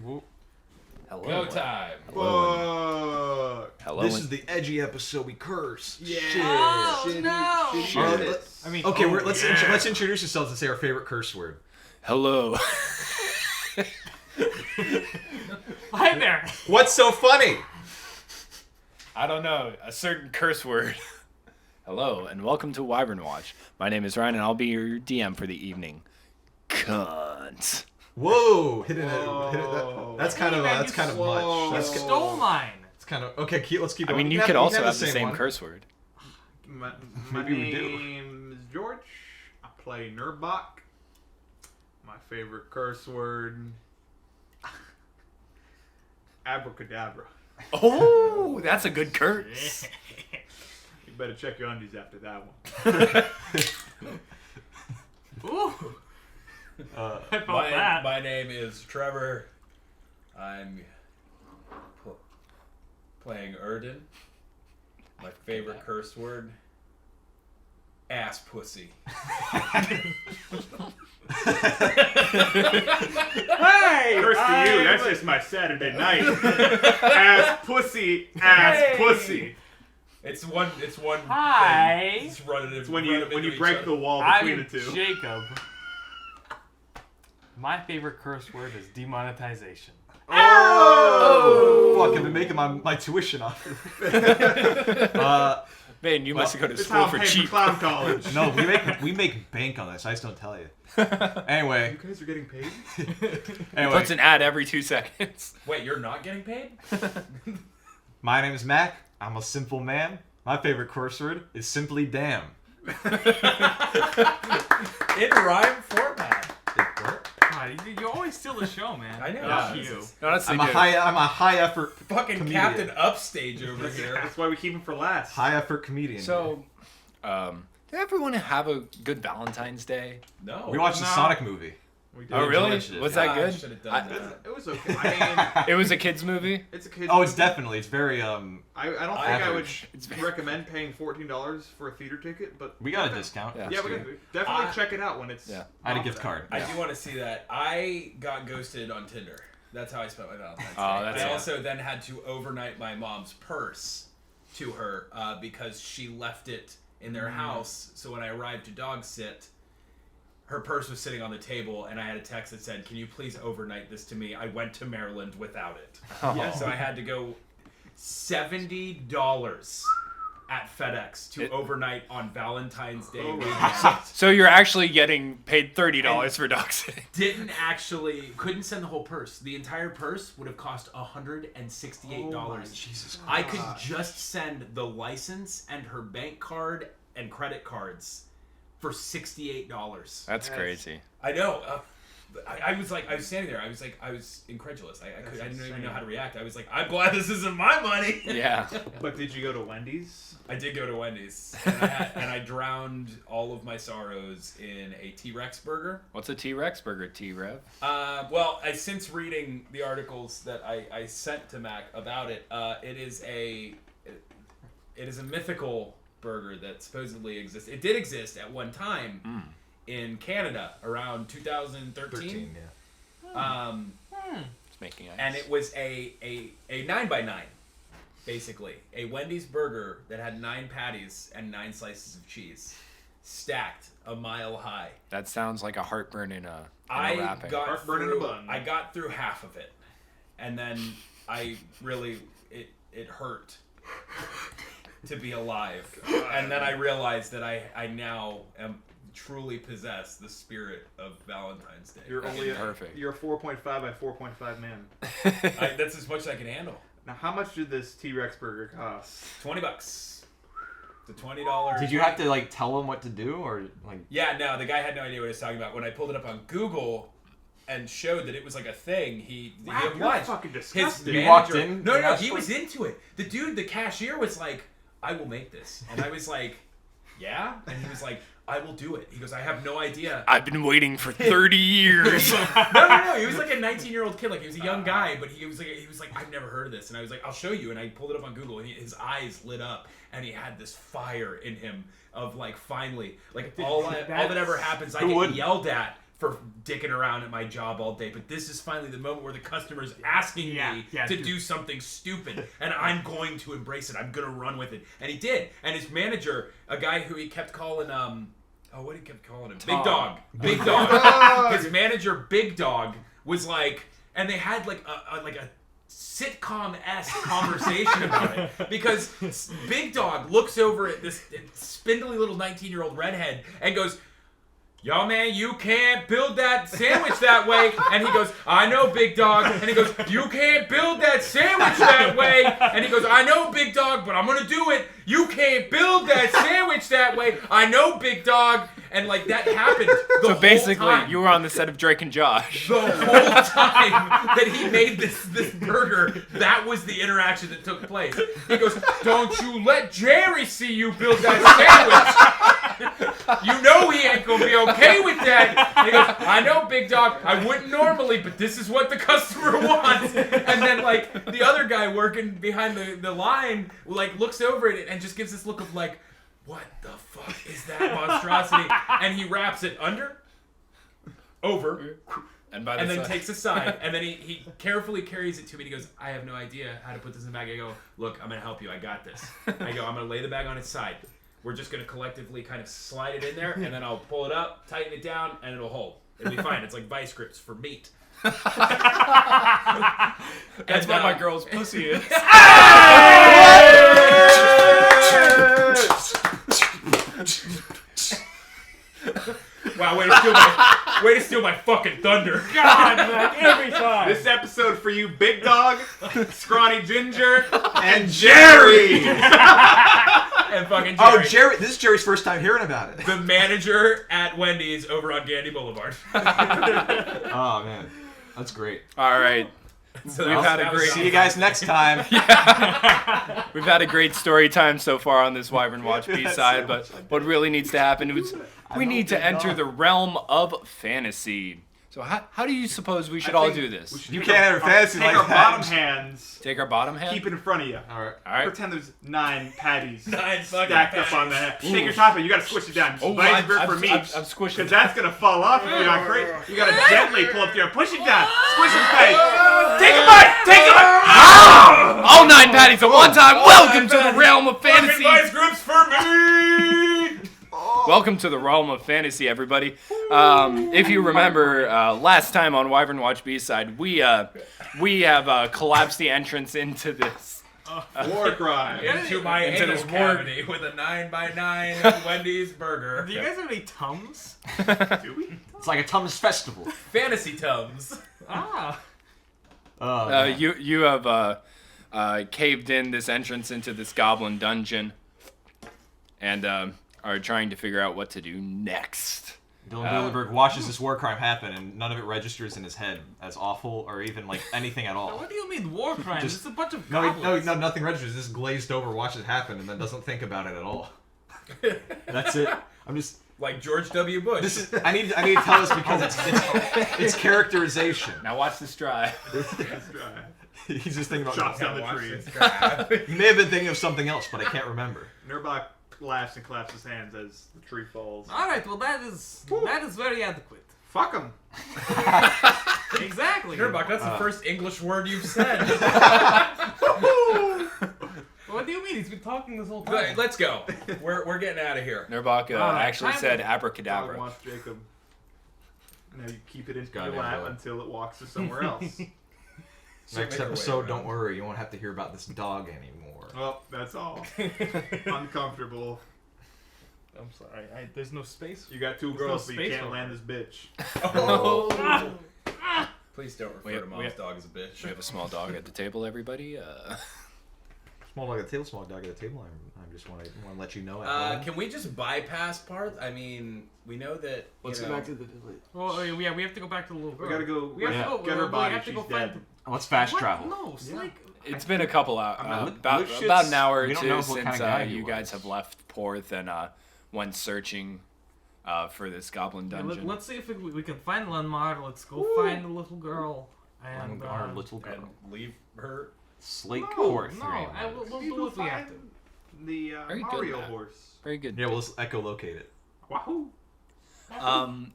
Hello. Go time. Hello. Hello. This is the edgy episode. We curse. Yeah. Shit. No. I mean, okay. Let's introduce ourselves and say our favorite curse word. Hello. Hi there. What's so funny? I don't know. A certain curse word. Hello, and welcome to Wyvern Watch. My name is Ryan, and I'll be your DM for the evening. Cunt. Whoa! Hit it. That's kind of much. You That's stole mine. It's kind of okay. Let's keep. I going. mean, you We could we also have the same same one. curse word. My Maybe we do. name is George. I play Nerdbach. My favorite curse word, abracadabra. Oh, that's a good curse. You better check your undies after that one. Ooh. I felt that. My name is Trevor. I'm playing Erden. My favorite curse word, ass pussy. Hey! Curse to you. That's just my Saturday night. Ass pussy. Ass Hey. pussy. It's one. Hi. Thing. Just run it. It's when you break the wall between I'm the two. Jacob. My favorite curse word is demonetization. Oh! Fuck! I've been making my tuition off. Man, you must go to It's school how I'm for paying cheap. for clown college. No, we make bank on this. I just don't tell you. Anyway. You guys are getting paid? Anyway. Puts an ad every 2 seconds. Wait, you're not getting paid? My name is Mac. I'm a simple man. My favorite curse word is simply damn. In rhyme format. What? God, you always steal the show, man. I know. That's Yeah, you. Honestly, I'm a high effort Fucking comedian. Captain Upstage over here. That's why we keep him for last. High effort comedian. So, did everyone have a good Valentine's Day? No. we watched the Sonic movie. We did. Oh, really? enjoyed it. Was that I good? should have done that. It was okay. I mean, It was a kids movie. it's a kid's Oh, it's movie. definitely. It's very I don't think average. I would recommend paying $14 for a theater ticket, but We got a discount. Yeah. yeah, we can definitely I- check it out when it's. Yeah. I had a off gift there. card. I do want to see that. I got ghosted on Tinder. That's how I spent my Valentine's Day. Oh, that's I sad. also then had to overnight my mom's purse to her because she left it in their house. So when I arrived to dog sit, her purse was sitting on the table, and I had a text that said, "Can you please overnight this to me? I went to Maryland without it." Oh. So I had to go $70 at FedEx to overnight on Valentine's Day Oh, weekend. So you're actually getting paid $30 for dog sitting. Couldn't send the whole purse. The entire purse would have cost $168. Oh Jesus I could just send the license and her bank card and credit cards for $68. That's crazy. I know. I was standing there. I was incredulous. I didn't even know how to react. I was like, I'm glad this isn't my money. Yeah. But did you go to Wendy's? I did go to Wendy's, and I drowned all of my sorrows in a T-Rex burger. What's a T-Rex burger, T-Rev? Well, since reading the articles that I sent to Mac about it, it is a mythical burger that supposedly exists. It did exist at one time in Canada around 2013. 13, yeah. It's making ice. And it was a 9x9, basically. A Wendy's burger that had 9 patties and 9 slices of cheese, stacked a mile high. That sounds like a heartburn in a I wrapping. Heartburn in a bun. I got through half of it, and then it hurt to be alive. And then I realized that I now am truly possess the spirit of Valentine's Day. You're That's only perfect. You're a 4.5 by 4.5 man. That's as much as I can handle. Now, how much did this T-Rex burger cost? $20. It's a $20. Did you have to tell them what to do or Yeah, no, the guy had no idea what he was talking about. When I pulled it up on Google and showed that it was like a thing, he Wow, you're obliged. fucking His disgusting. You manager, walked in No, and no, asked he for was into it. The cashier was like, "I will make this," and I was like, "Yeah," and he was like, "I will do it." He goes, "I have no idea." I've been waiting for 30 years. No. He was like a 19-year-old kid. Like he was a young guy, but he was like, "I've never heard of this." And I was like, "I'll show you." And I pulled it up on Google, and his eyes lit up, and he had this fire in him of finally, all that ever happens, I get wouldn't? yelled at for dicking around at my job all day, but this is finally the moment where the customer's asking me to do something stupid, and I'm going to embrace it. I'm going to run with it. And he did. And his manager, a guy who he kept calling, what did he kept calling him? Big Dog. Big Dog. His manager, Big Dog, was like, and they had like a sitcom-esque conversation about it, because Big Dog looks over at this spindly little 19-year-old redhead and goes, "Yo, man, you can't build that sandwich that way." And he goes, "I know, Big Dog." And he goes, "You can't build that sandwich that way." And he goes, "I know, Big Dog, but I'm going to do it. You can't build that sandwich that way. I know, Big Dog." And like that happened the So basically, whole time. you were on the set of Drake and Josh. The whole time that he made this burger, that was the interaction that took place. He goes, "Don't you let Jerry see you build that sandwich. You know he ain't gonna be okay with that." And he goes, "I know, Big Dog, I wouldn't normally, but this is what the customer wants." And then like the other guy working behind the line like looks over at it and just gives this look of like, "What the fuck is that monstrosity?" And he wraps it under, over, And by and the then side. takes a side, and then he carefully carries it to me, and he goes, "I have no idea how to put this in the bag." I go, "Look, I'm going to help you. I got this." I go, "I'm going to lay the bag on its side. We're just going to collectively kind of slide it in there, and then I'll pull it up, tighten it down, and it'll hold. It'll be fine. It's like vice grips for meat." That's And, what my girl's pussy is. Wow, way to steal my fucking thunder. God, man, every time. This episode for you, Big Dog, Scrawny Ginger, And Jerry! And fucking Jerry. Oh, Jerry! This is Jerry's first time hearing about it. The manager at Wendy's over on Gandy Boulevard. Oh man, that's great. All right. So We've had a that was great- See you guys next time. We've had a great story time so far on this Wyvern Watch B-side, but what really needs to happen is we need to enter the realm of fantasy. So how do you suppose we should all do this? You can't have a fantasy Take like our that. bottom hands, Take our bottom hand? keep it in front of you. Alright. All right. Pretend there's 9 patties 9 fucking stacked up on the head. Take your top and you gotta squish it down. Oh, Vice grip for meat. I've squished Because it. that's gonna fall off if you're not great. You gotta gently pull up there, push it down, squish his face. Take a bite! Take a bite! All 9 patties at one time. Welcome to the realm of Fucking fantasy. vice grips for me! Welcome to the realm of fantasy, everybody. If you remember, last time on Wyvern Watch B-side, we have collapsed the entrance into this. War crime. Into my Into anal this cavity with a 9x9 Wendy's burger. Do you guys have any Tums? Do we? It's like a Tums festival. Fantasy Tums. Ah. Oh, man. You have caved in this entrance into this goblin dungeon, and are trying to figure out what to do next. Dylan Bilderberg watches this war crime happen, and none of it registers in his head as awful or even like anything at all. What do you mean war crimes? Just- It's a bunch of No, goblins. nothing registers. Just glazed over, watches it happen, and then doesn't think about it at all. That's it. I'm just. Like George W. Bush. This is. I need to tell this because it's characterization. Now watch this drive. He's just thinking about. Chops down the Watch tree. this guy. He may have been thinking of something else, but I can't remember. Nurbach laughs and claps his hands as the tree falls. All right, well that is very adequate. Fuck him. Exactly. Nurbach, that's the first English word you've said. What do you mean? He's been talking this whole But time. let's go. We're getting out of here. Nurbach actually time said to- Dog abracadabra. wants Jacob. Now you keep it in your Goddamn lap dog. until it walks to somewhere else. Next episode, don't worry, you won't have to hear about this dog anymore. Well, that's all. Uncomfortable. I'm sorry. There's no space. You got 2 There's girls, no but you space can't over land this bitch. Oh. Please don't refer We to have- mom's dog as a bitch. We have a small dog at the table, everybody. Small dog at the table, small dog at the table. I just want to let you know. At home. Can we just bypass part? I mean, we know that. Let's you go know, back to the. Well, yeah, we have to go back to the little girl. We gotta go. We have Yeah. to go. Get her we body. have to She's go find. dead. Let's fast What? travel. No, it's like. It's been a couple hours, Lip- about Lipshitz, an hour or we don't two know what since kind of guy he you guys was. have left Porth and went searching for this goblin dungeon. Let's see if we can find Lenmar. Let's go find the little girl. And Our little girl. and leave her. Slake no, Court. we'll You do go what we have to. find the Very good, Mario Matt. horse. Very good. Yeah, well, let's echolocate it. Wahoo!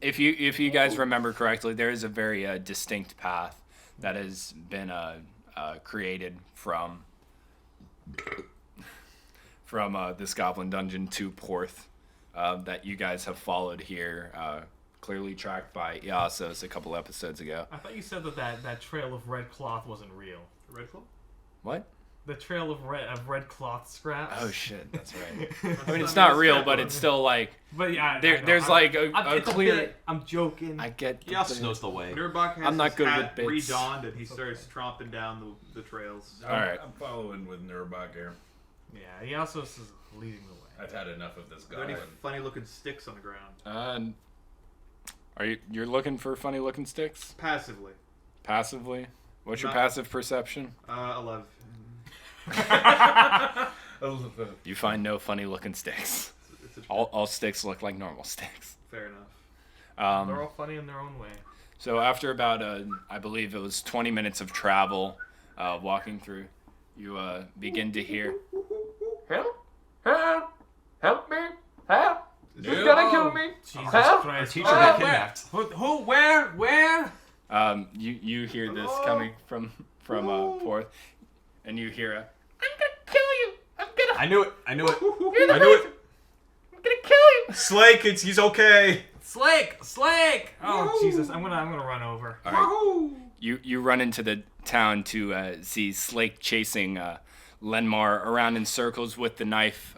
If you guys remember correctly, there is a very distinct path that has been created from this goblin dungeon to Porth that you guys have followed here, clearly tracked by Iasos a couple episodes ago. I thought you said that trail of red cloth wasn't real. Red Claw? What? The trail of red cloth scraps. Oh shit, that's right. I mean, it's not real, but it's still like But yeah, there's like a it's clear. bit. I'm joking. I get. He also knows the way. Nurbach has I'm not his good hat with bits. redonned and he starts tromping down the trails. All right. I'm following with Nurbach here. Yeah, he also is leading the way. I've had enough of this Are there any goblin. funny looking sticks on the ground? You're looking for funny looking sticks? Passively. Passively? What's your Not- passive perception? 11. You find no funny looking sticks. It's a All sticks look like normal sticks. fair enough. They're all funny in their own way. So after about, I believe it was 20 minutes of travel, walking through, you begin to hear, "Help! Help! Help me! Help! Who's gonna kill me?" Jesus Help! Christ. Teacher got kidnapped. Who? Where? You hear this coming from Porth, and you hear a, "I'm gonna kill you! I knew it. I knew it. You're the I knew reason. it. I'm gonna kill you!" Slake, he's okay. Slake! Oh Jesus! I'm gonna run over. All right. You run into the town to see Slake chasing Lenmar around in circles with the knife.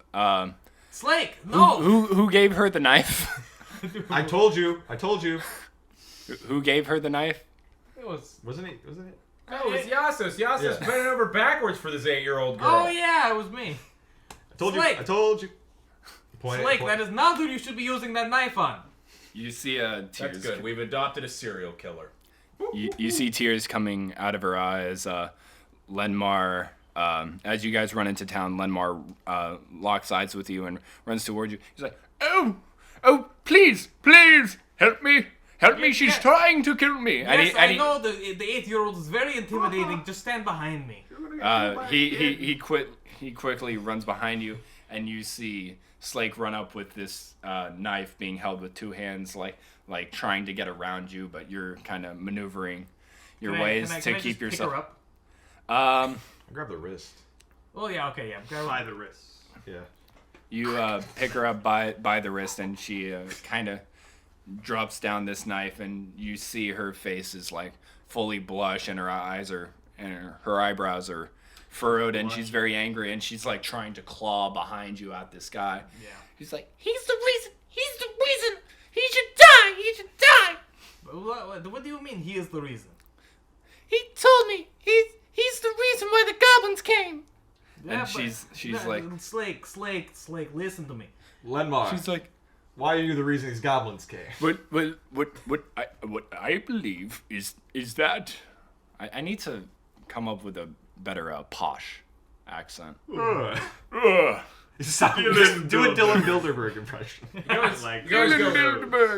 Slake! No! Who gave her the knife? I told you. Who gave her the knife? It was. Wasn't it? No, it's Yasos. Yasos Yeah. bending over backwards for this 8-year-old girl. Oh yeah, it was me. I told Slake. you. I told you. Slake, that is not who you should be using that knife on. You see That's tears. good. We've adopted a serial killer. You see tears coming out of her eyes. Lenmar, as you guys run into town, Lenmar locks eyes with you and runs towards you. He's like, "Oh, please, help me. She's trying to kill me." Yes, I know the 8-year-old is very intimidating. Just stand behind me. He quickly runs behind you, and you see Slake run up with this knife being held with two hands, like trying to get around you, but you're kind of maneuvering your ways to can I keep just yourself. Pick her up? Grab the wrist. Oh yeah, okay, yeah. Grab her. By the wrists. Yeah. You pick her up by the wrist, and she kind of drops down this knife, and you see her face is like fully blush, and her eyebrows are furrowed, and she's very angry, and she's like trying to claw behind you at this guy. Yeah. He's like, he's the reason. He should die. What do you mean he is the reason? He told me he's the reason why the goblins came. Yeah, And she's like, Slake, listen to me. Lenmar. she's like, Why are you the reason these goblins came? what I believe is that I need to come up with a better posh accent. Ugh. Ugh. Do a Dylan Bilderberg impression.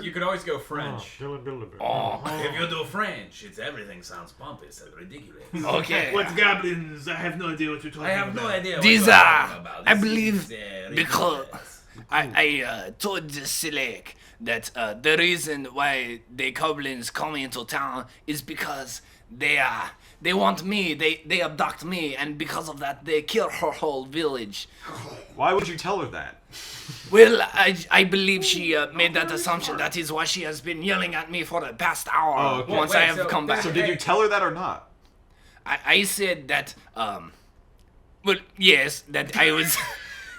You could always go French. Oh. If you do French, everything sounds pompous and ridiculous. Okay. goblins? I have no idea what you're talking I have no idea. These what you're are, talking about. I This believe, is, because ridiculous. I told the Silek that the reason why the goblins come into town is because they want me, they abduct me, and because of that they kill her whole village. Why would you tell her that? Well, I believe she made that assumption. That is why she has been yelling at me for the past hour. Oh, okay. Once Wait, I have so- come back. So did you tell her that or not? I said that, well, yes, that I was,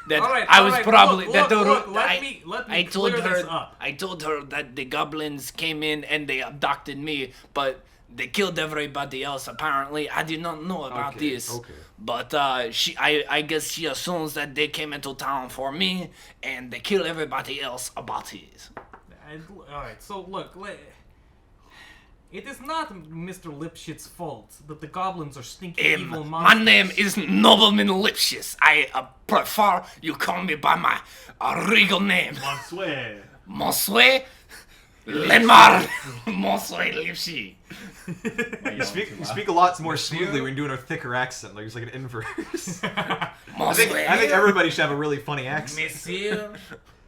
that All right, I all was right, probably, look, that the, look, let I, me I told clear her, this up. I told her that the goblins came in and they abducted me, but they killed everybody else, apparently. I did not know about Okay, this. okay. But, I guess she assumes that they came into town for me, and they kill everybody else about it. Alright, so look, it is not Mr. Lipshitz's fault that the goblins are stinky evil My monsters. name is Nobleman Lipshitz. I prefer you call me by my regal name. Bonsoir. Monsieur Lenmar Monsieur Lipshitz. You speak a lot more smoothly when you're doing a thicker accent, like it's like an inverse. I Monsieur. think everybody should have a really funny accent. Monsieur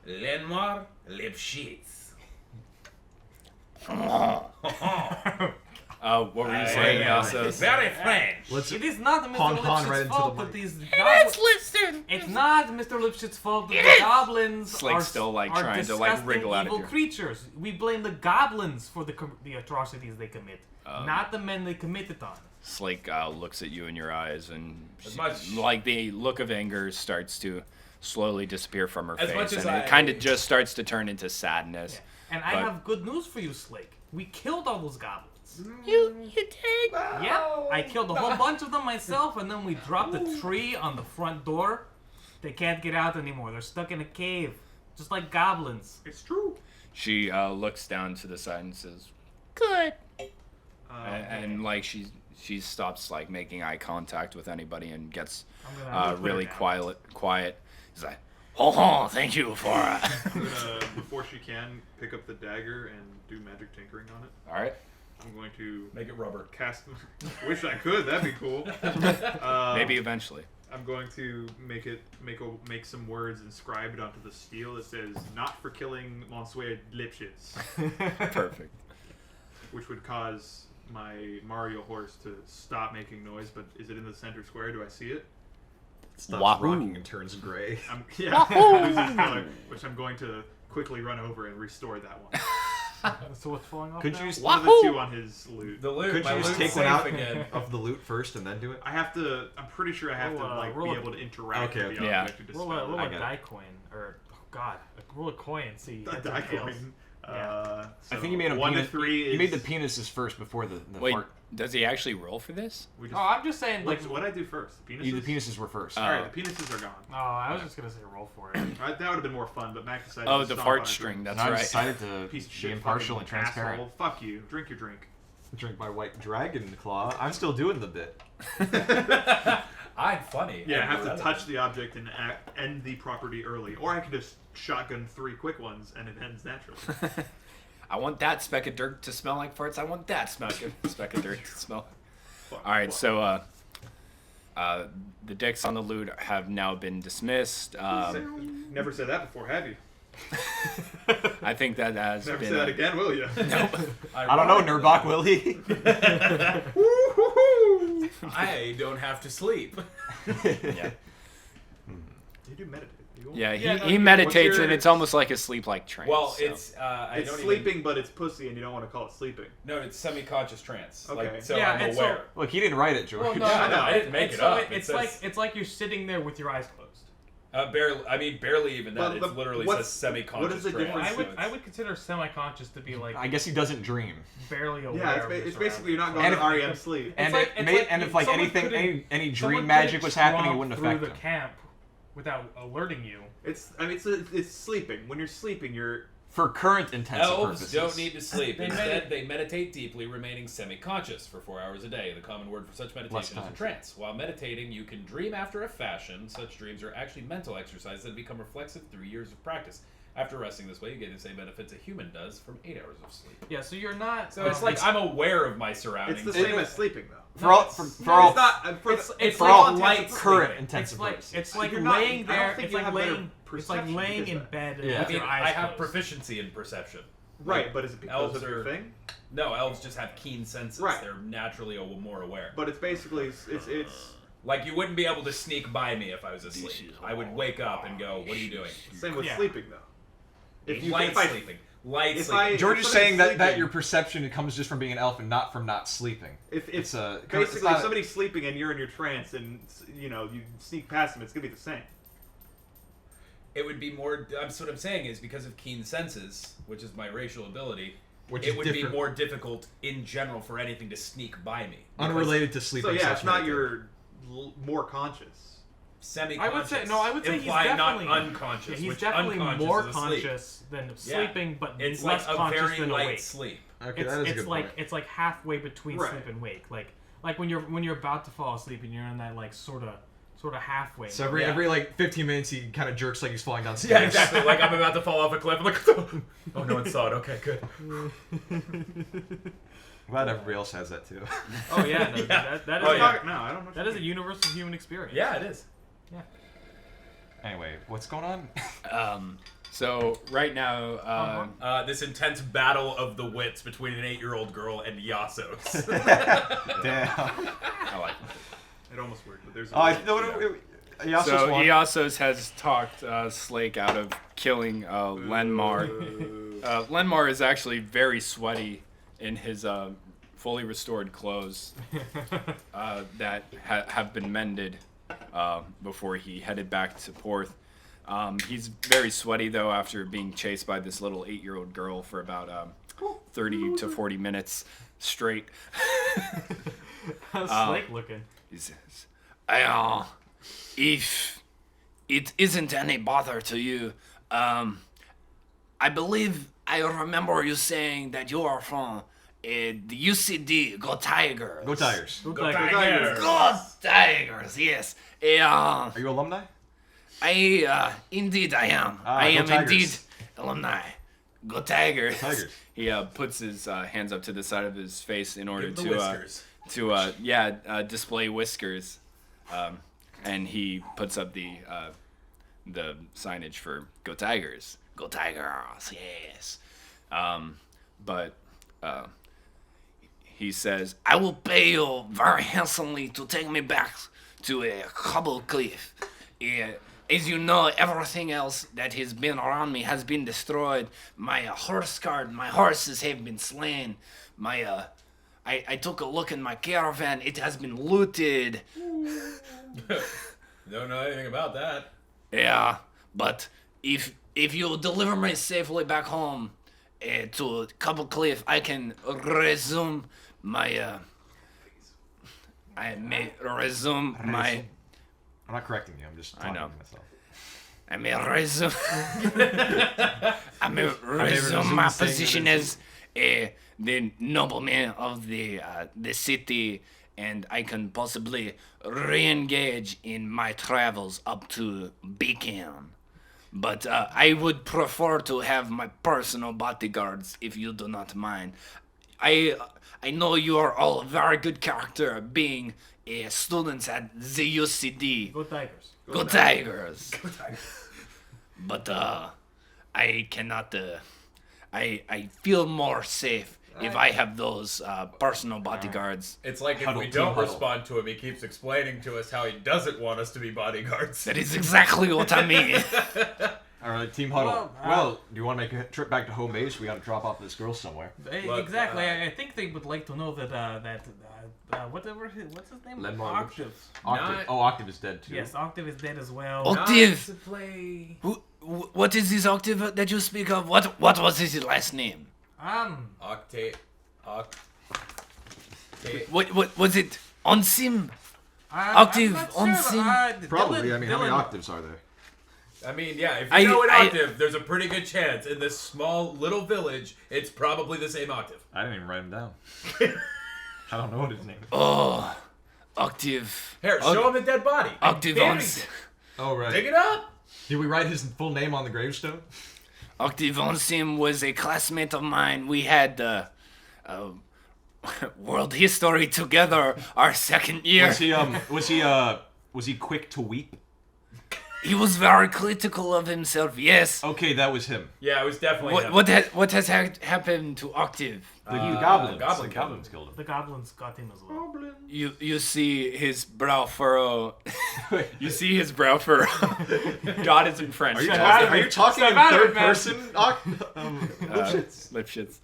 Lenmar Lipshitz. What were you saying, Elsa? Very French. Let's It is not Mr. Pon Lipshitz's right into fault the that mic. these goblins... It's not Mr. Lipshitz's fault that the goblins Slake's are, still, like, are trying to, disgusting, like, wriggle out of evil here. creatures. We blame the goblins for the atrocities they commit, not the men they committed on. Slake looks at you in your eyes, and much- the look of anger starts to slowly disappear from her As face, much as and it I- kind of just starts to turn into sadness. Yeah. And I But- have good news for you, Slake. We killed all those goblins. You did. Yeah, I killed a whole bunch of them myself, and then we dropped a tree on the front door. They can't get out anymore. They're stuck in a cave, just like goblins. It's true. She looks down to the side and says, "Good," and like she stops like making eye contact with anybody and gets I'm gonna put her really down. quiet. He's like, "Oh, thank you for." I'm gonna, before she can, pick up the dagger and do magic tinkering on it. All right. I'm going to Make it rubber. cast. Wish I could. That'd be cool. Maybe eventually. I'm going to make some words inscribed onto the steel that says "Not for killing Monsieur Lipshitz," Perfect. which would cause my Mario horse to stop making noise. But is it in the center square? Do I see it? Stops Wahoo. rocking and turns gray. Loses color, which I'm going to quickly run over and restore that one. So what's falling off Could now? you just, One of the two on his loot. The loot. could my you just loot's take one safe out again. of the loot first and then do it? I have to. I'm pretty sure I have Roll to a- like roll be a- able to interact Okay, with the okay. object to Roll dispel a I it. got it. die coin, or oh god, roll a coin and see. A heads or die tails. coin. Yeah. I think you made a 1 penis. to 3 is. You made the penises first before the Wait, fart. does he actually roll for this? We Oh, just, I'm just saying, like, what did I do first? The penises. The penises were first. All right, the penises are gone. oh, I was just gonna say roll for it. Right, that would have been more fun, but Mac decided. Oh, to the stomp fart on it. string. That's and I right. decided to Piece of be shit. impartial fucking and transparent. asshole. Fuck you. Drink your drink. Drink my white dragon claw. I'm still doing the bit. I'm funny. Yeah, I have to That's- touch the object and end the property early, or I can just shotgun 3 quick ones and it ends naturally. I want that speck of dirt to smell like farts. I want that speck of dirt to smell. All right, so the dicks on the loot have now been dismissed. Never said that before, have you? I think that has Never been. say that again, will you? I don't know, Nurbach, will he? I don't have to sleep. Yeah, You do meditate. You won't- yeah. Yeah, no, He you- meditates, what's your- and it's almost like a sleep-like trance. Well, so. it's I It's don't sleeping, Even, but it's pussy, and you don't want to call it sleeping. no, it's semi-conscious trance. Okay. Like, so Yeah, I'm and so- aware. Look, he didn't write it, George. Well, no, I know, no, I didn't make it so up. It It's says- like you're sitting there with your eyes closed. Barely. I mean, barely even that. But- It but literally what's- says semi-conscious what is the trance. difference? I so would it's- I would consider semi-conscious to be like I guess he doesn't dream. barely aware. Yeah, of your it's basically you're not surroundings. going And to if- REM sleep. And, like- it it's may, like and if like someone anything, couldn't- any Someone dream magic couldn't was happening, it tromp wouldn't through affect the him. camp without alerting you. It's sleeping. When you're sleeping, you're For current intensive Elves purposes. don't need to sleep. They Instead, they meditate deeply, remaining semi-conscious for 4 hours a day. The common word for such meditation is a time. trance. While meditating, you can dream after a fashion. Such dreams are actually mental exercises that become reflexive through years of practice. After resting this way, you get the same benefits a human does from 8 hours of sleep. Yeah, so you're not. So it's like I'm aware of my surroundings. it's the same as sleeping though. For all, for all, It's not for It's- the, it's for like all all light intents and current purposes. intensive purposes. It's like You're not- laying I don't there. think It's you like have better laying. It's like perception laying because in of bed Yeah. with your eyes I have closed. proficiency in perception. Right, but is it because Elves of your are- thing? No, elves just have keen senses. Right. They're naturally more aware. But it's basically it's Like, you wouldn't be able to sneak by me if I was asleep. I would wake up and go, what are you doing? same with Yeah. sleeping though. Light if I- sleeping. Light if sleeping. I- George is if saying somebody's that sleeping- your perception comes just from being an elf and not from not sleeping. If It's a basically it's not- if somebody's sleeping and you're in your trance and you sneak past them, it's gonna be the same. It would be more. That's what I'm saying is because of keen senses, which is my racial ability. Which it is would different. be more difficult in general for anything to sneak by me. unrelated to sleeping. So yeah, / it's not meditating. your more conscious. Semi-conscious. I would say no. I would say he's imply definitely not unconscious. Yeah, he's which definitely unconscious more is asleep. conscious than Yeah. sleeping, but It's less like a conscious very than light awake. sleep. Okay, It's that is a it's good like point. it's like halfway between Right. sleep and wake. Like when you're about to fall asleep and you're in that like sort of halfway. So every Yeah. every like 15 minutes he kind of jerks like he's falling downstairs. Yeah, exactly. Like I'm about to fall off a cliff. I'm like, oh, no one saw it. Okay, good. I'm glad everybody else has that too. Oh yeah, no, Yeah. that Oh, is yeah. No, I don't know. that is a universal human experience. Yeah, it is. Anyway, what's going on? So right now, This intense battle of the wits between an 8-year-old girl and Yassos. Damn. I like It almost worked, but there's. So Iassos has talked Slake out of killing Lenmar. Lenmar is actually very sweaty in his fully restored clothes that have been mended before he headed back to Porth. He's very sweaty though after being chased by this little 8-year-old girl for about 30 to 40 minutes straight. How's Slake looking? He says, if it isn't any bother to you, I believe I remember you saying that you are from the UCD. Go Tigers. Go Tigers. Go Tigers. Tigers. Go Tigers. Yes. Are you alumni? Indeed I am. Ah, I go am Tigers. indeed alumni. Go Tigers. Tigers. He puts his hands up to the side of his face in order Give the to whiskers. display whiskers, and he puts up the signage for Go Tigers. Go Tigers. Yes. But he says, I will pay you very handsomely to take me back to a Cobble Cliff. As you know, everything else that has been around me has been destroyed. My horse cart, my horses have been slain. I took a look in my caravan. It has been looted. Don't know anything about that. Yeah, but if you deliver me safely back home to Cobble Cliff, I can resume my. I may resume my. I'm not correcting you. I'm just talking to myself. I may resume. I may resume my position as the nobleman of the city, and I can possibly re-engage in my travels up to Beacon. But I would prefer to have my personal bodyguards, if you do not mind. I know you are all a very good character, being students at the UCD. Go Tigers. Go Tigers. But I cannot. I feel more safe if I have those personal bodyguards. It's like if Huddle, we team don't huddle. respond to him, he keeps explaining to us how he doesn't want us to be bodyguards. That is exactly what I mean. All right, team huddle. Well, Well, do you want to make a trip back to home base? We got to drop off this girl somewhere. Look, Exactly. I think they would like to know that what's his name? Lenmar Octave. Octave. Not- Oh, Octave is dead too. Yes, Octave is dead as well. Octave. Not to play. What is this Octave that you speak of? What was his last name? Octave. What was it? Onsim? I'm Octave not on sure, scene. Probably. Dylan- I mean, how many Dylan- octaves are there? I mean, yeah, if I- you know an I- octave, there's a pretty good chance in this small little village, it's probably the same octave. I didn't even write him down. I don't know what his name is. Oh, Octave. Here, show him the dead body. Octave Bury Onsim. it. Oh, right. Dig it up. Did we write his full name on the gravestone? Octave Onsim was a classmate of mine. We had world history together our second year. Was he quick to weep? He was very critical of himself. Yes. Okay, that was him. Yeah, it was definitely him. What has happened to Octave? The goblins. goblin The goblins killed him. The goblins got him as well. You see his brow furrow. You see his brow furrow. God is in French. Are you talking in Survivor, third man. person? Lipshitz.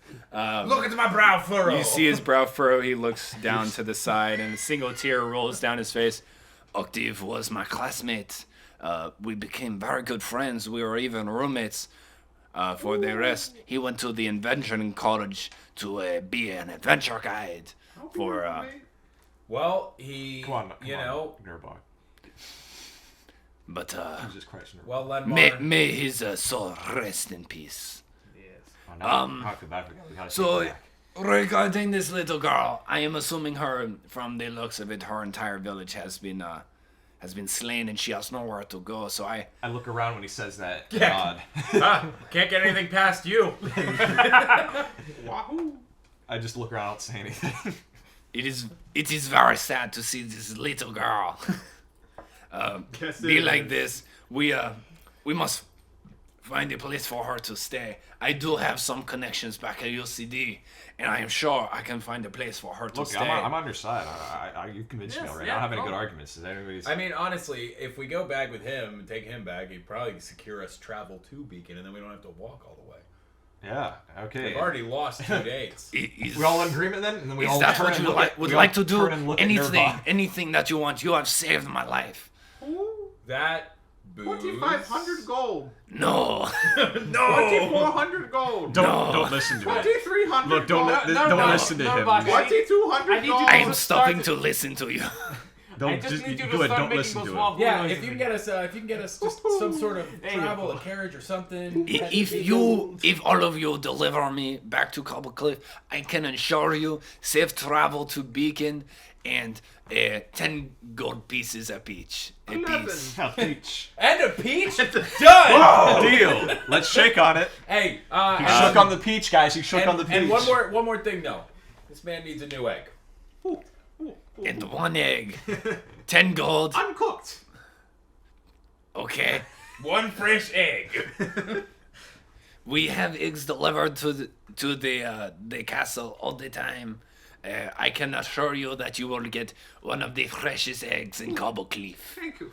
Look at my brow furrow. You see his brow furrow. He looks down to the side, and a single tear rolls down his face. Octave was my classmate. We became very good friends. We were even roommates. For the rest, he went to the invention college to be an adventure guide. Well, he, Come on, you know, Nurbach. But Jesus Christ, Nurbach. well, Lenmar. may his soul rest in peace. Yes. Oh, no, I feel bad for you. We gotta So, take it back. regarding this little girl, I am assuming her, from the looks of it, her entire village has been slain, and she has nowhere to go. So I look around when he says that. Yeah. God. Can't get anything past you. Wahoo! I just look around, I don't say anything. it is very sad to see this little girl Yes, be it like is. this. We must find a place for her to stay. I do have some connections back at UCD, and I am sure I can find a place for her to Look, stay. I'm on your side. You've convinced me Yes, already. yeah, I don't have any go. good arguments. Is anybody's... I mean, honestly, if we go back with him and take him back, he'd probably secure us travel to Beacon, and then we don't have to walk all the way. Yeah, okay. We've already lost 2 days. We're all in agreement then? And then we all Is that turn what and you look at- would we like all to do? turn and look at Anything, Nirvana. anything that you want. You have saved my life. That booze. 2,500 gold. No. No. 2,400 gold. Don't listen to it. 2,300 Look, don't gold. listen to him. Bach, 2,200 I need you gold. to- I am just stopping started- to listen to you. I just need you to do it. start Don't making listen those to waffle him. Yeah, noises if you can again. get us just some sort of There you travel, go. a carriage or something. If all of you deliver me back to Cobble Cliff, I can assure you safe travel to Beacon and 10 gold pieces a piece. A 11. piece. Peach. And a peach. Done. Deal. Let's shake on it. Hey, He and, shook on the peach, guys. He shook on the peach. and one more thing though. This man needs a new egg. And 1 egg. 10 gold. Uncooked. Okay. 1 fresh egg. We have eggs delivered to the castle all the time. I can assure you that you will get one of the freshest eggs in Cobble Cliff. Thank you.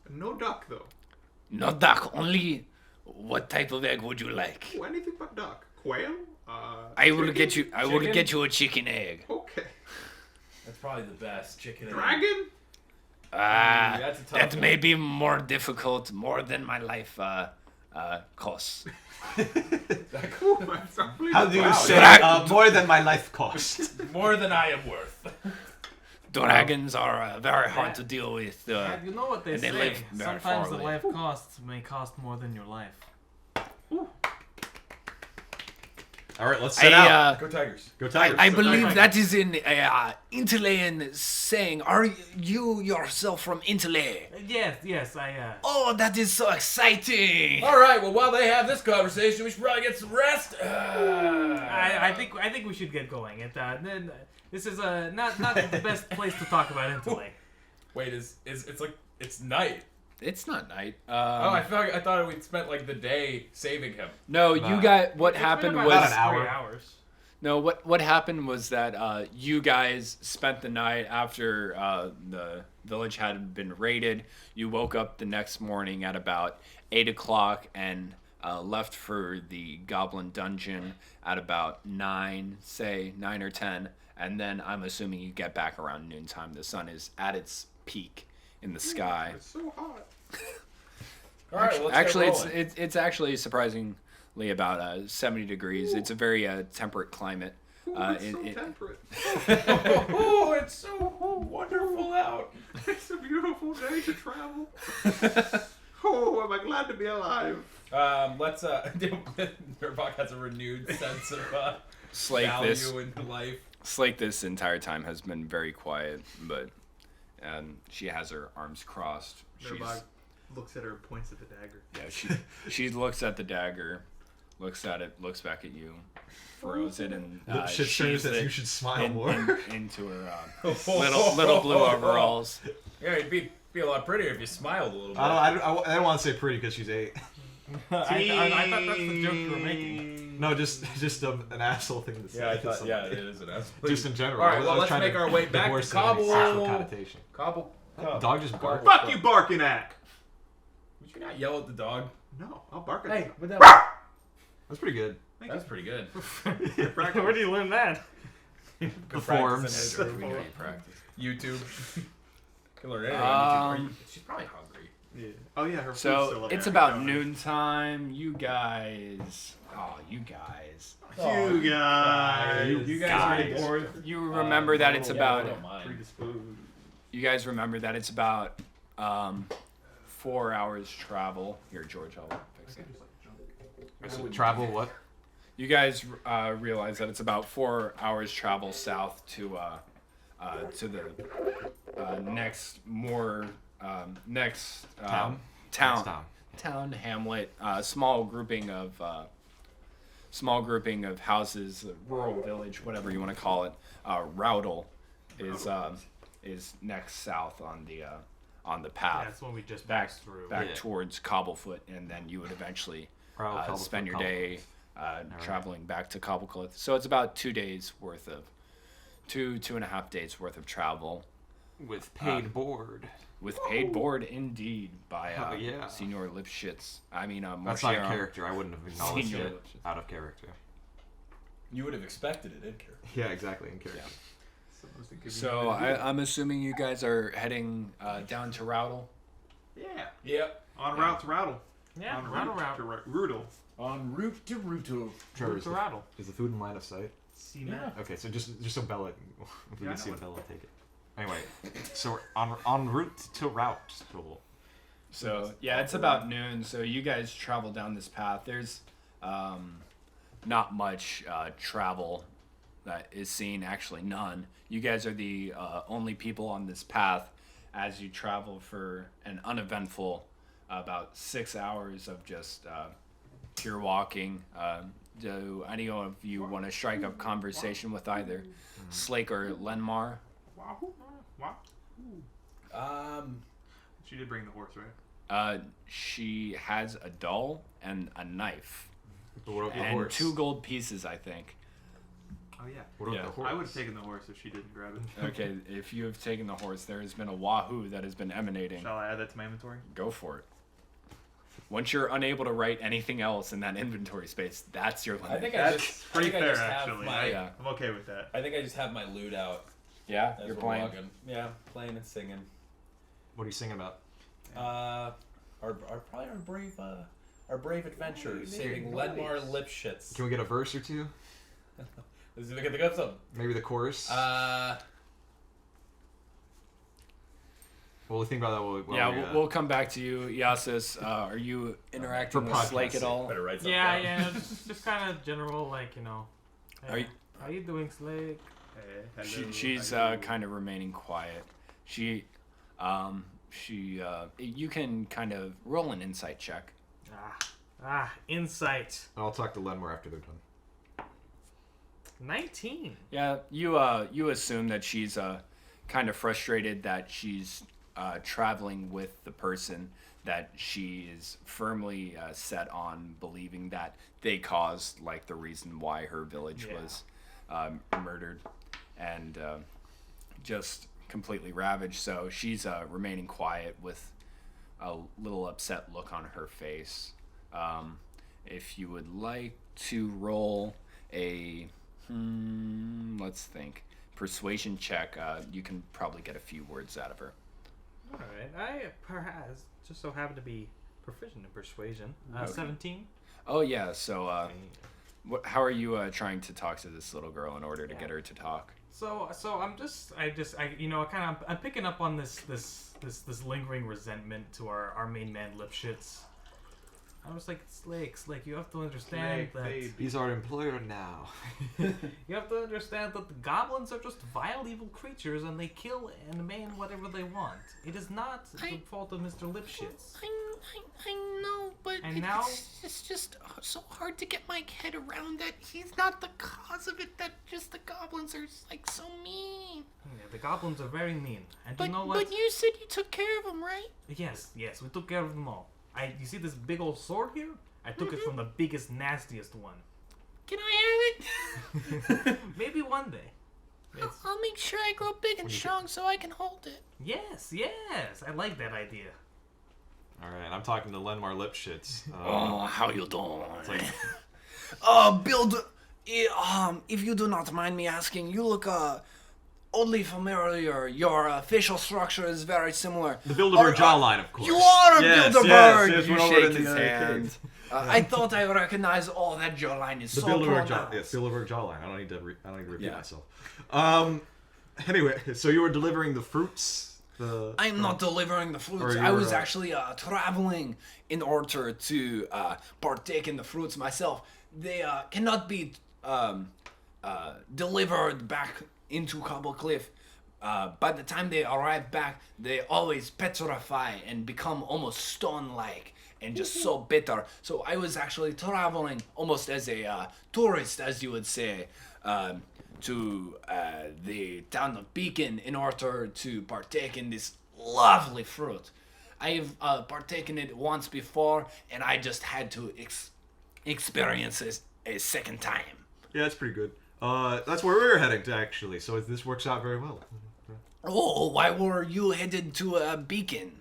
No duck, though. No duck, only what type of egg would you like? Oh, anything but duck. Quail? I will chicken? get you. I will Chicken? get you a chicken egg. Okay. That's probably the best chicken egg. Dragon? That's a tough That one. may be more difficult, more than my life costs. Oh, my God. How do you Wow. say more than my life cost? More than I am worth. Dragons are very hard to deal with. Yeah, you know what they and they say. live very Sometimes far the away. life costs may cost more than your life. All right, let's set out. Go Tigers. Go Tigers. I believe that is an Intelean saying. Are you yourself from Intele? Yes, Oh, that is so exciting! All right. Well, while they have this conversation, we should probably get some rest. I think we should get going. This is not the best place to talk about intellect. Wait, it's like it's night. It's not night. I thought we'd spent like the day saving him. No, you got what happened was about an hour. 3 hours. no. What happened was that you guys spent the night after the village had been raided. You woke up the next morning at about 8 o'clock and left for the Goblin Dungeon at about 9 or 10, and then I'm assuming you get back around noontime. The sun is at its peak in the sky. It's so hot. All right. Well, let's Actually, get rolling. it's actually surprisingly about 70 degrees. It's a very temperate climate. It's so temperate. Oh, it's so wonderful out. It's a beautiful day to travel. Oh, am I glad to be alive. Let's Nurbach has a renewed sense of Slake this value in life. Slake this entire time has been very quiet, but she has her arms crossed. Nurbog looks at her, points at the dagger. Yeah, she looks at the dagger, looks at it, looks back at you, throws it, and Shit sheaves says it you should smile more. into her little blue overalls. Yeah, it'd be a lot prettier if you smiled a little bit. I don't want to say pretty because she's 8. I thought that's the joke you were making. No, just an asshole thing to say. Yeah, I thought. Yeah, it is an ass. Just in general. All right, well, I was let's trying make to our way back to divorce it into Cobble. sexual connotation. Cobble. That dog just barked. Fuck you barking at! Would you not yell at the dog? No, I'll bark at Hey, you. what the? That's pretty good. That's pretty good. Where do you learn that? Good Performs. practice in it. Practice. YouTube. You can learn anything on YouTube. Um, She's probably hungry. Yeah. Oh yeah, her food's So still up it's there. about noontime. You guys. You You guys are bored. You remember that it's about. I don't mind. predisposed. You guys remember that it's about 4 hours travel. Here, George, I'll fix it. Travel what? You guys realize that it's about 4 hours travel south to the next town hamlet, small grouping of houses, rural village, whatever you want to call it. Roudel is next south on the path. That's when we just back passed through. back Yeah. towards Cobblefoot, and then you would eventually spend your day traveling back to Cobblecliff. So it's about 2 days worth of 2.5 days worth of travel. With paid board. With paid board, indeed, by yeah. Senor Lipshitz. I mean, That's not in character. I wouldn't have acknowledged Senor it Lipshitz. out of character. You would have expected it in character. Yeah, exactly, in character. So I'm assuming you guys are heading down to Routle. Yeah. Yep. En route to Rattle. Yeah, En rattle, route rattle. to Rudel. En route to Ruto. Trevor, Route to rattle. is the food in line of sight? See Yeah. Okay, so just so Bella, if we Yeah, can I see know Bella take it. Anyway, so we're en route to route. So yeah, it's about noon. So you guys travel down this path. There's not much travel that is seen. Actually, none. You guys are the only people on this path as you travel for an uneventful about 6 hours of just pure walking. Do any of you want to strike up conversation with either Slake or Lenmar? Wahoo. She did bring the horse, right? She has a doll and a knife But what about the and horse? 2 gold pieces, I think. Oh yeah. What about Yeah. the horse? I would have taken the horse if she didn't grab it. Okay, if you have taken the horse, there has been a wahoo that has been emanating. Shall I add that to my inventory? Go for it. Once you're unable to write anything else in that inventory space, that's your limit. I think That's pretty fair, have actually. my- Yeah. I'm okay with that. I think I just have my lute out. Yeah, As you're we're playing. walking. Yeah, playing and singing. What are you singing about? Our brave adventure saving Lenmar Lipshitz. Can we get a verse or two? Let's see if we can think of some. Maybe the chorus? Uh, We'll think about that while Yeah, we'll come back to you, Yasis. Are you interacting For with Slake at podcasting. all? better write something Yeah, down. yeah, just kind of general, like, hey, Are you- how you doing, Slake? Hey, She's kind of remaining quiet. You can kind of roll an insight check. Insight. I'll talk to Lenmar after they're done. 19. Yeah, you assume that she's kind of frustrated that she's traveling with the person that she is firmly set on believing that they caused like the reason why her village was murdered and just completely ravaged. So she's remaining quiet with a little upset look on her face. If you would like to roll a let's think, persuasion check, you can probably get a few words out of her. All right. I perhaps just so happen to be proficient in persuasion. Okay. 17. Oh yeah, so how are you trying to talk to this little girl in order to get her to talk? So I'm picking up on this lingering resentment to our main man Lipshitz. I was like, Slake, you have to understand that He's our employer now. you have to understand that the goblins are just vile, evil creatures, and they kill and maim whatever they want. It is not the fault of Mr. Lipshitz. I know, but And now? it's just so hard to get my head around that he's not the cause of it, that just the goblins are like so mean. Yeah, the goblins are very mean. And But you know what? but you said you took care of them, right? Yes, we took care of them all. You see this big old sword here? I took it from the biggest, nastiest one. Can I have it? Maybe one day. It's, I'll make sure I grow big and strong so I can hold it. yes, I like that idea. All right, I'm talking to Lenmar Lipshitz. How you doing? Build, if you do not mind me asking, you look oddly familiar. Your facial structure is very similar. The Bilderberg jawline, of course. You are a Yes, Bilderberg! yes, You went over shake to his the hand. I thought I recognized. Oh, that jawline is The so Bilderberg pronounced. yes, Bilderberg jawline. I don't need to repeat Yeah. myself. Anyway, so you were delivering the fruits. I'm not delivering the fruits. Or I was you're, actually traveling in order to partake in the fruits myself. They cannot be delivered back into Cobble Cliff. By the time they arrive back, they always petrify and become almost stone-like and just so bitter. So I was actually traveling almost as a tourist, as you would say, to the town of Beacon in order to partake in this lovely fruit. I've partaken it once before, and I just had to experience a second time. Yeah, that's pretty good. That's where we're heading to, actually. So this works out very well. Oh, why were you headed to a beacon?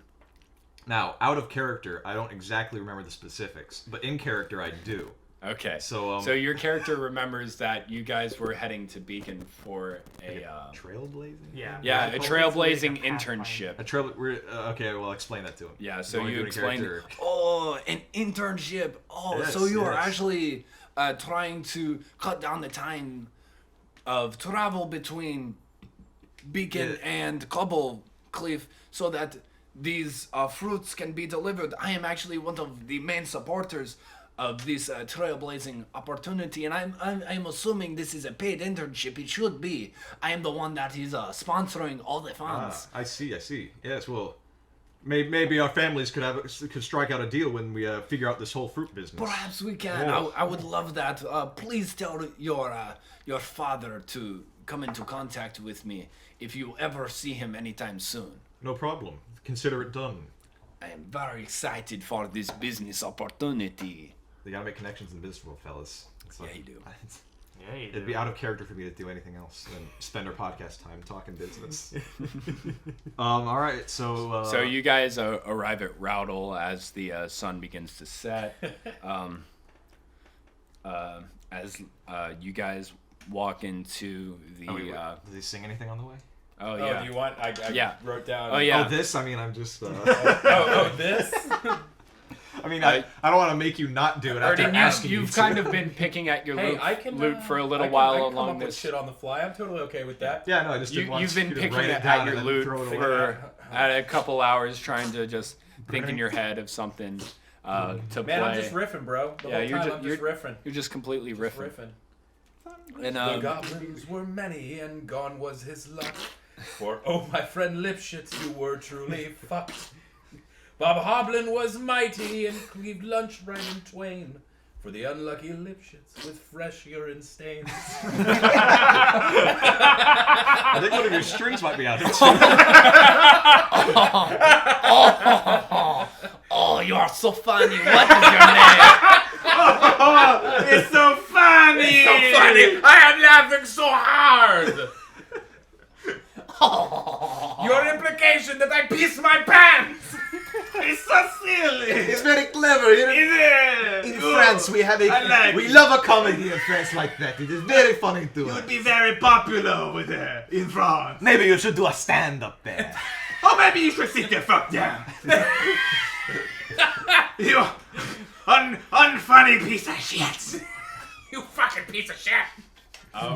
Now, out of character, I don't exactly remember the specifics, but in character, I do. Okay. So your character remembers that you guys were heading to Beacon for a trailblazing. yeah, a trailblazing internship. A trail. Okay, well, explain that to him. Yeah, so Going you to a explained. character. Oh, an internship. Oh, Yes, so you are yes. actually trying to cut down the time of travel between Beacon and Cobble Cliff so that these fruits can be delivered. I am actually one of the main supporters of this trailblazing opportunity, and I'm assuming this is a paid internship. It should be. I am the one that is sponsoring all the funds. I see. Yes, well, maybe our families could strike out a deal when we figure out this whole fruit business. Perhaps we can. Yeah. I would love that. Please tell your father to come into contact with me if you ever see him anytime soon. No problem. Consider it done. I am very excited for this business opportunity. You gotta make connections in the business world, fellas. Yeah, you do. Yeah, you It'd be out of character for me to do anything else than spend our podcast time talking business. All right, so So you guys arrive at Roudle as the sun begins to set. As you guys walk into the. does he sing anything on the way? Oh Oh, yeah. do you want? I Yeah. wrote down. Oh yeah. Oh, this? I mean, I'm just. This? I mean, I don't want to make you not do it after Erden, asking you you've to. kind of been picking at your Hey, loot, I can loot for a little I while can come along up with this. shit on the fly. I'm totally okay with that. Yeah, no, I just didn't want You've been you to picking write it at down your and then loot throw it away. for at a couple hours, trying to just think in your head of something to play. Man, I'm just riffing, bro. The whole time I'm just riffing. You're just completely Just riffing. riffing. And The goblins were many, and gone was his luck. For, oh, my friend Lipshitz, you were truly fucked. Bob Hoblin was mighty, and cleaved lunch right in twain. For the unlucky Lipshitz with fresh urine stains. I think one of your strings might be out of tune. Oh, you are so funny. What is your name? It's so funny! It's so funny! I am laughing so hard! Your implication that I pissed my pants! It's so silly! It's very clever. You know? In France, we have we love a comedy in France like that. It is very funny to You us. would be very popular over there in France. Maybe you should do a stand-up there. Or maybe you should sit the fuck down. You unfunny piece of shit. You fucking piece of shit!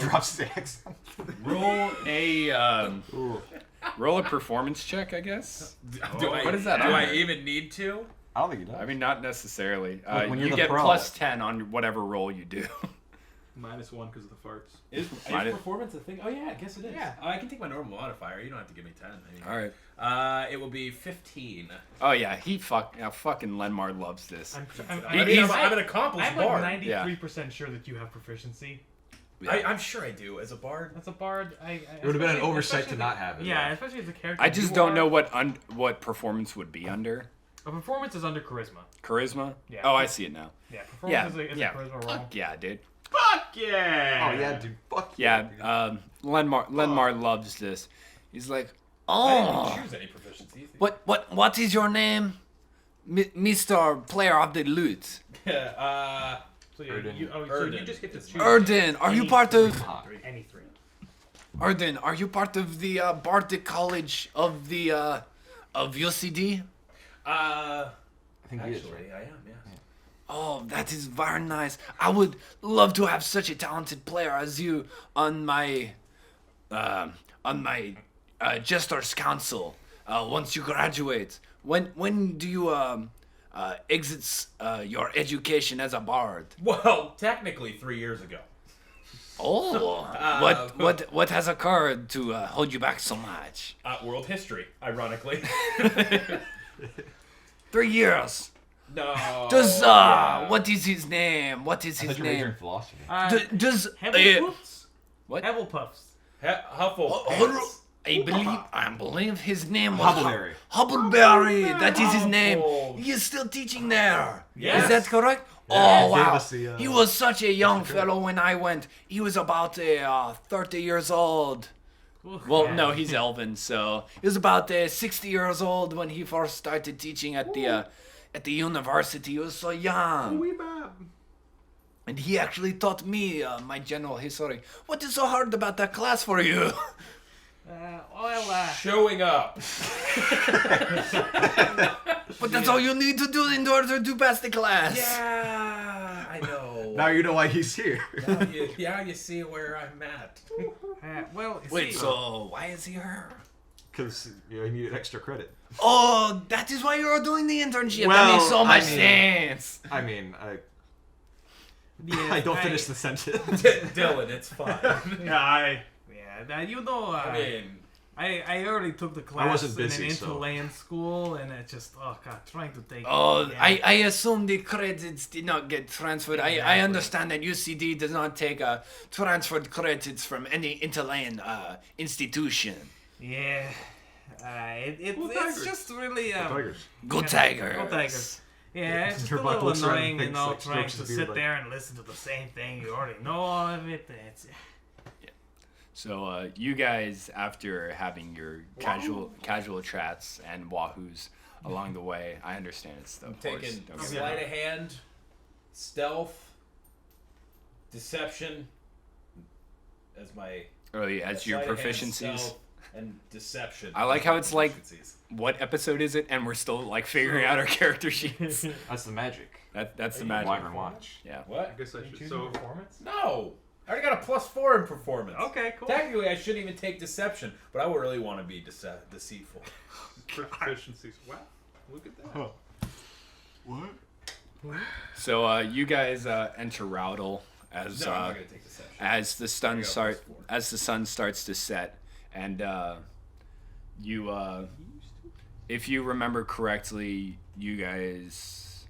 Drops the accent. roll a performance check, I guess. What is that Do on I there? even need to? I don't think he does. I mean, not necessarily. when you're You the get pro. plus 10 on whatever roll you do. -1 because of the farts. Is Mine is- performance a thing? Oh yeah, I guess it is. Yeah. I can take my normal modifier. You don't have to give me 10. All right. It will be 15. Oh yeah, fucking Lenmar loves this. I'm I'm an accomplished I'm like bard. 93% sure that you have proficiency. I'm sure I do as a bard. That's a bard. It would have been an oversight to not have it. Yeah, especially as a character. I just you don't are- know what performance would be under. A performance is under charisma. Charisma? Yeah. Oh, I see it now. Yeah, performance Yeah, is a charisma roll. Fuck yeah, dude. Fuck yeah! Oh yeah, dude. Fuck Yeah, dude. Lenmar loves this. He's like, I oh, didn't choose any proficiencies. What is your name? Mr. Player of the Lute. So yeah, Erden. so you Erden just get to is choose. Erden, are you part of... Any three. Erden, are you part of the Bardic College of the of UCD? I think he is, Actually, right? I am, yeah. Oh, that is very nice. I would love to have such a talented player as you on my Jester's Council. Once you graduate, when do you exit your education as a bard? Well, technically 3 years ago. Oh, what has occurred to hold you back so much? World history, ironically. 3 years. No. Does yeah. what is his name? What is I his thought you were majoring name? in philosophy. Does Hebblepuffs? what? Hebblepuffs. Huffle. Huddle- I believe his name was Hubbleberry. Hubbleberry. That is his name. Oh. He is still teaching there. Yes. Is that correct? Yeah, Oh he gave wow! us the, He was such a young fellow when I went. He was about 30 years old. Well, no, he's Elven, so he was about 60 years old when he first started teaching at the university. He was so young. And he actually taught me my general history. What is so hard about that class for you? Showing up. But that's all you need to do in order to pass the class. Yeah, I know. Now you know why he's here. Now you see where I'm at. Wait, so why is he here? Because you needed extra credit. Oh, that is why you're doing the internship. Well, that makes so much I mean- sense. I mean, I don't finish the sentence. Dylan, it's fine. You know, I mean, I already took the class wasn't busy, in an so- interland school, and it just, oh god, trying to take. Oh, yeah. I assume the credits did not get transferred. I understand that UCD does not take transferred credits from any interland institution. Yeah, it's Tigers. just really Tigers. Go yeah, Tigers. Go Tigers. Yeah, it's just Your a butt little looks around annoying, and thinks, trying strokes to his beard sit like- there and listen to the same thing. You already know all of it. It's So you guys, after having your casual chats and wahoos along the way, I understand it's the I'm horse. taking Don't get me sleight wrong. of hand, stealth, deception as my Oh, yeah, as your sleight of hand, proficiencies. stealth, and deception. I like how it's like, Proficiencies. what episode is it? And we're still like figuring out our character sheets. That's the magic. That's the Are you magic. Wyvern Watch. Yeah. What? I guess I should. choosing So performance. No, I already got a +4 in performance. Okay, cool. Technically, I shouldn't even take deception, but I would really want to be deceitful. proficiencies. Wow, look at that. What? So you guys enter Roudle as No, I'm not gonna take deception. as the sun I got start +4. as the sun starts to set, and you if you remember correctly, you guys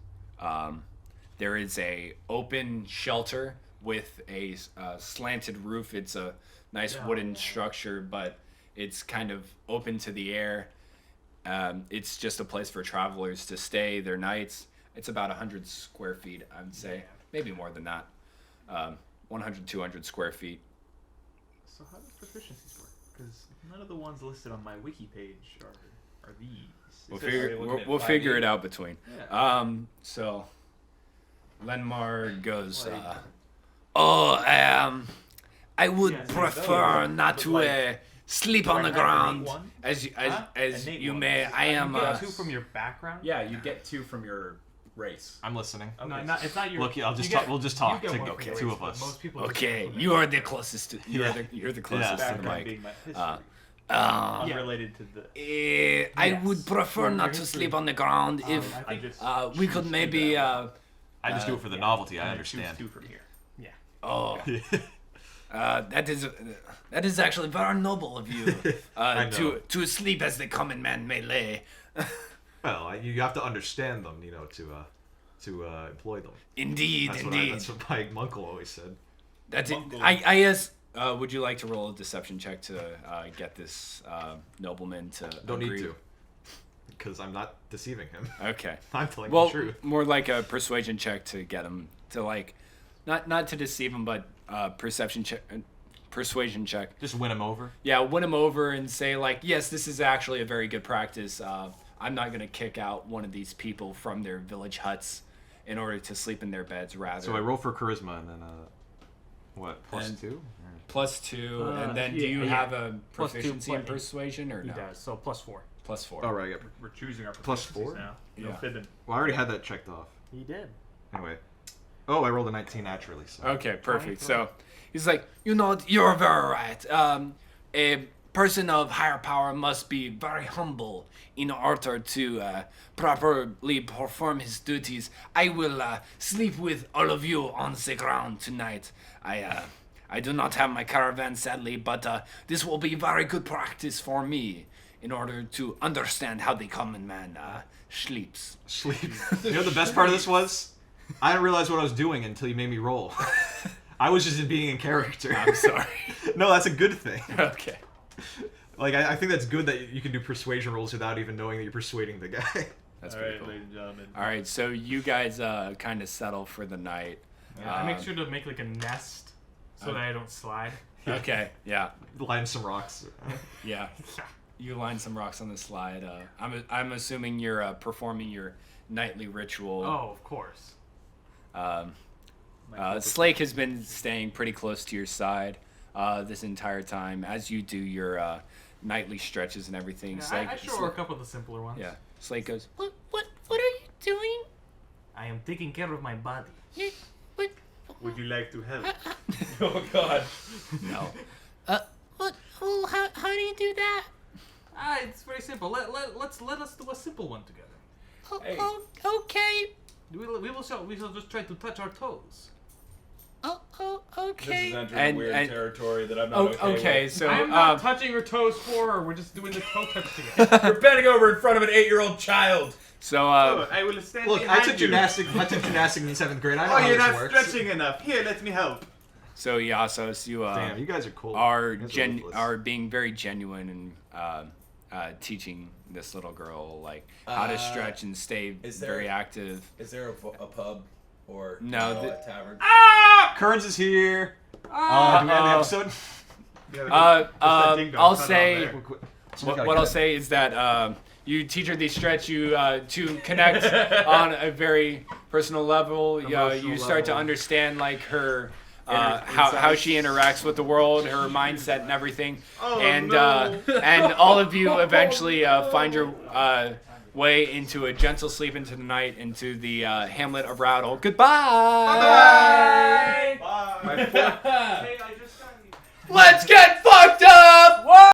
there is a open shelter with a slanted roof. It's a nice wooden structure, but it's kind of open to the air. It's just a place for travelers to stay their nights. It's about 100 square feet, I would say. Maybe more than that. 100, 200 square feet. So how does proficiencies work? Because none of the ones listed on my wiki page are these. We'll Is this- figure looking at we'll figure 5e? it out between. Yeah. So Lenmar goes. I would Yeah, so prefer those- not but to like- sleep on the Do I have an ground. innate one? As you, Huh? as Innate you one. may, I am. You get 2 from your background. Yeah, you get 2 from your race. I'm listening. No, it's not your. Look, I'll just you talk. get- We'll just you talk. get To one for your two race, of but us. Most people just Okay, get you are the closest to. Yeah. You're the closest to the background mic. being my history. Yeah. Unrelated to the. I would prefer not to sleep on the ground if I just. we could maybe. I just do it for the novelty. I choose understand. 2 from here. Oh, that is actually very noble of you I know. to sleep as the common man may lay. Well, you have to understand them, to employ them. Indeed, indeed. That's what my uncle always said. That's it. Mongo. I guess. Would you like to roll a deception check to get this nobleman to Don't agree? need to, because I'm not deceiving him. Okay. I'm telling Well, the truth. more like a persuasion check to get him to like, not to deceive him, but perception check, persuasion check. Just win him over. Yeah, win him over and say like, yes, this is actually a very good practice. I'm not gonna kick out one of these people from their village huts in order to sleep in their beds. Rather, So I roll for charisma and then what? And- +2? +2, and then do yeah, you yeah. have a +2 proficiency in plus 8. persuasion or He no? does, so +4. +4. All right. Yeah. We're choosing our Plus proficiencies 4? now. No Yeah. fibbing. Well, I already had that checked off. He did. Anyway. Oh, I rolled a 19 naturally. So. Okay, perfect. 23. So He's like, you know, you're very right. A person of higher power must be very humble in order to properly perform his duties. I will sleep with all of you on the ground tonight. I do not have my caravan, sadly, but this will be very good practice for me in order to understand how the common man sleeps. Sleep. You know the best part of this was? I didn't realize what I was doing until you made me roll. I was just being in character. I'm sorry. No, that's a good thing. Okay. Like, I think that's good that you can do persuasion rolls without even knowing that you're persuading the guy. That's All pretty right, cool. ladies and gentlemen. All right, so you guys kind of settle for the night. Yeah, I make sure to make like a nest so that I don't slide. Okay, yeah, Line some rocks. yeah. You line some rocks on the slide. I'm assuming you're performing your nightly ritual. Oh, of course. Slake has been staying pretty close to your side this entire time as you do your nightly stretches and everything. Yeah, Slake, I show her a couple of the simpler ones. yeah. Slake goes, What are you doing? I am taking care of my body. What? Would you like to help? Oh God. no. What? Oh, how do you do that? It's very simple. Let us do a simple one together. Hey. Okay. We shall just try to touch our toes. Oh, This okay. is entering And- weird and- territory that I'm not Okay, with. so I'm not touching her toes for her. We're just doing the toe touch together. You're bending over in front of an 8-year-old child. so Oh, I will stand Look, I behind took you. gymnastics in 7th grade. I know Oh, how you're this not works. stretching enough. Here, let me help. so Yasos, you Damn, you guys are cool. are You guys ruthless. are being very genuine and teaching this little girl like how to stretch and stay is there- very active. Is there a pub or No, a the- tavern? Kearns is here. Do we end the episode? I'll say Someone's gotta what cut I'll it. say is that you teach her the stretch you to connect on a very personal level. You start to understand like her how she interacts with the world, her mindset, and everything. Oh, and no. and all of you eventually find your way into a gentle sleep into the night, into the hamlet of Rattle. Goodbye. Bye. Hey, I just got you. Let's get fucked up.